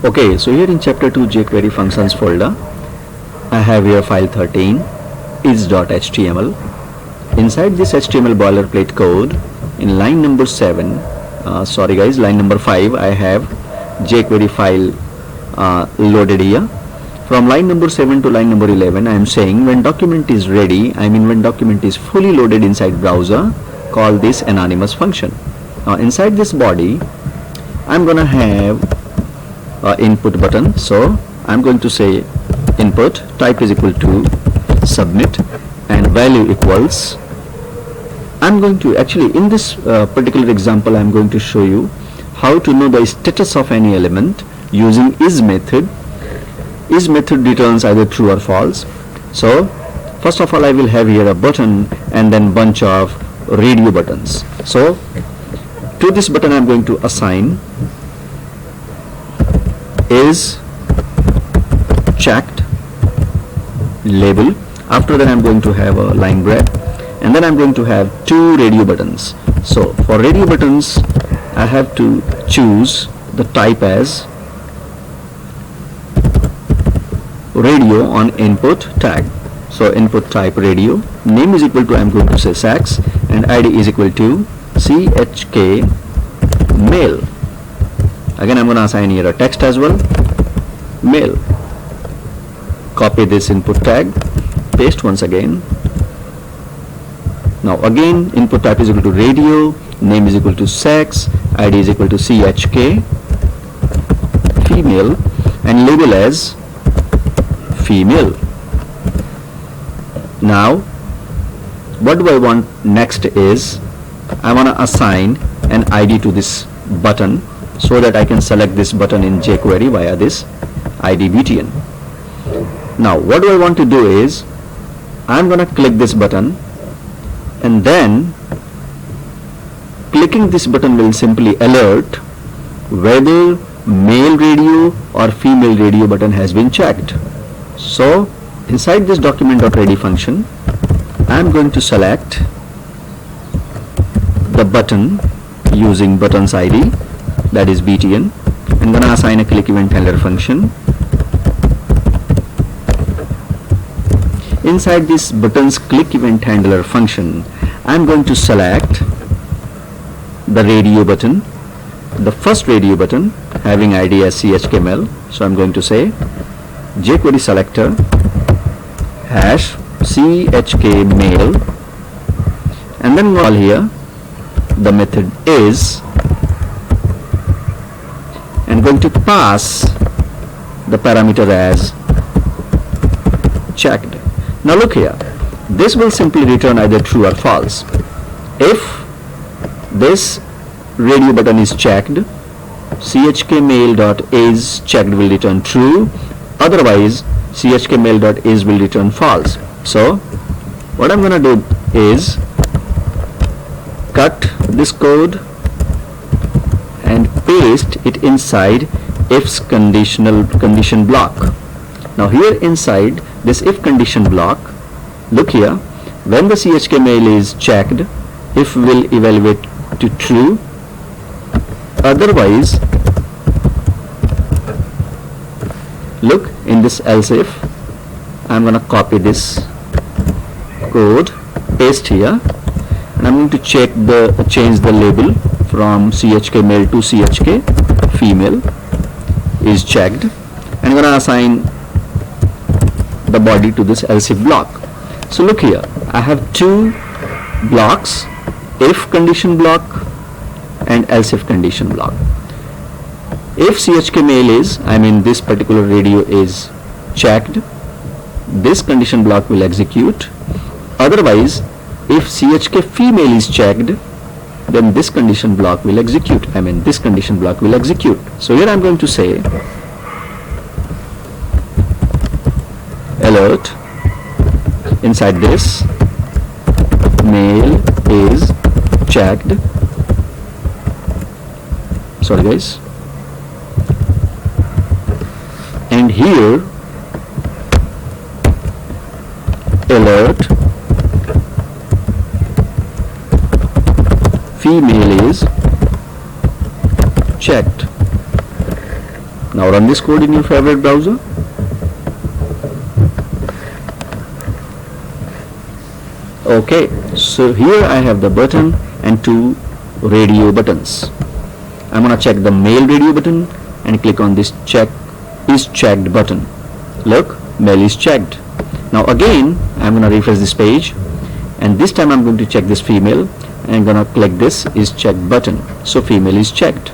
Okay, so here in chapter 2 jQuery functions folder, I have here file 13 is.html. Inside this HTML boilerplate code, in line number 7, line number 5, I have jQuery file loaded here. From line number 7 to line number 11, I am saying when document is ready, when document is fully loaded inside browser, call this anonymous function. Now inside this body, I'm gonna have input button. So I'm going to say input type is equal to submit and value equals. I'm going to actually in this particular example I'm going to show you how to know the status of any element using is method. Is method returns either true or false. So first of all I will have here a button and then bunch of radio buttons. So to this button I'm going to assign is checked label. After that I'm going to have a line break and then I'm going to have two radio buttons. So for radio buttons I have to choose the type as radio on input tag. So input type radio, name is equal to I'm going to say sax and ID is equal to chk mail. Again I'm going to assign here a text as well, mail. Copy this input tag, paste once again. Now again input type is equal to radio, name is equal to sex, ID is equal to chk female and label as female. Now what do I want next is I want to assign an ID to this button so that I can select this button in jQuery via this ID btn. Now what do I want to do is I'm gonna click this button and then clicking this button will simply alert whether male radio or female radio button has been checked. So inside this document.ready function I'm going to select the button using buttons ID, that is btn. I'm going to assign a click event handler function. Inside this buttons click event handler function I'm going to select the radio button, the first radio button having ID as chkml. So I'm going to say jQuery selector hash chk mail and then call here the method is and going to pass the parameter as checked. Now look here, this will simply return either true or false. If this radio button is checked, chkmail.is checked will return true, otherwise chkmail.is will return false. So what I'm gonna do is cut this code and paste it inside if's condition block. Now here inside this if condition block, look here, when the chkmail is checked, if will evaluate to true, otherwise look in this else if I'm gonna copy this code, paste here, and I'm going to change the label from chk male to chk female is checked, and I'm gonna assign the body to this else if block. So look here, I have two blocks, if condition block and else if condition block. If chkmail is, this particular radio is checked, this condition block will execute. Otherwise, if chk female is checked, then this condition block will execute. This condition block will execute. So here I'm going to say alert inside this male is checked. Sorry guys. And here alert female is checked. Now run this code in your favorite browser. Okay, so here I have the button and two radio buttons. I'm gonna check the mail radio button and click on this check is checked button. Look, mail is checked. Now again I'm gonna refresh this page, and this time I'm going to check this female, and I'm gonna click this is checked button. So female is checked.